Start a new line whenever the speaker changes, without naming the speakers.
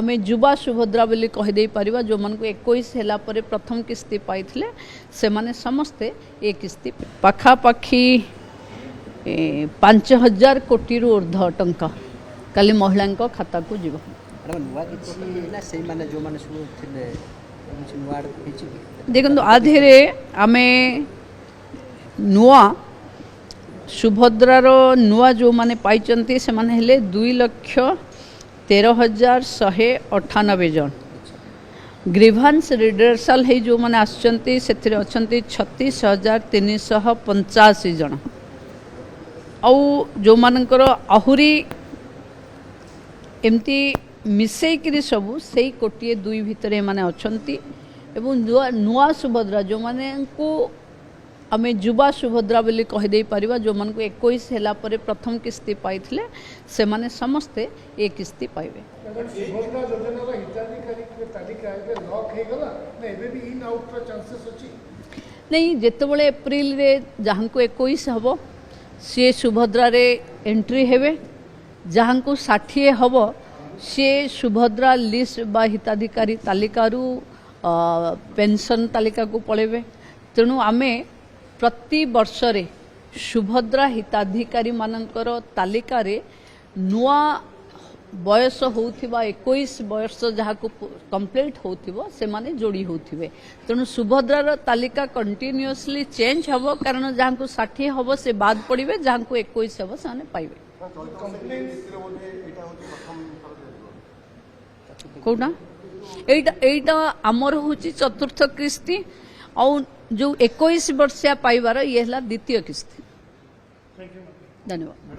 आमे युवा सुभद्रा बोली कहीदे पारिबा जो मन को 21 होला परे प्रथम किस्ती पाइथिले से माने समस्ते ए किस्ती पाखापाखी 5000 कोटी रु ऊर्ध्व टंका काली महिला खाता को जीव देखो आधे आमे नुआ सुभद्रार नुआ जो माने पाइचंती से माने हेले 2,13,198 जन ग्रीभांस रिडर्सल है जो माने आसचंती से 36,385 जन आउ जो मानकर आहुरी एमती मिसेकरी सबू से कोटिए दुई भितर माने अछंती एवं नुआ सुभद्रा जो माने को आमे युवा सुभद्रा बोली कहीदे पारिबा जो मन को 21 होला परे प्रथम किस्ती पाइथिले से माने समस्ते ए किस्ती पाइबे नहीं जेतेबेले एप्रिल रे जहां को 21 हबो सी सुभद्रा रे एंट्री हेबे जहां को 60 हबो सी सुभद्रा लिस्ट बा हिताधिकारी तालिकारु पेंशन तालिका को पळेबे तेणु आमे प्रति वर्ष रे सुभद्रा हिताधिकारी मानकर तालिका रे नुआ बयस होउथिबा 21 वर्ष जहाँ को कंप्लीट होउथिबो से माने जोड़ी होउथिबे तेणु सुभद्रार तालिका कंटिन्यूअसली चेंज हबो कारण जहाँ को 60 हबो से बाद पड़िबे जहाँ को 21 हबो से माने पाइबे कोना एटा आमर होची चतुर्थ किस्ती और जो 21 वर्षिया पाइबार ये द्वितीय किस्ती। धन्यवाद।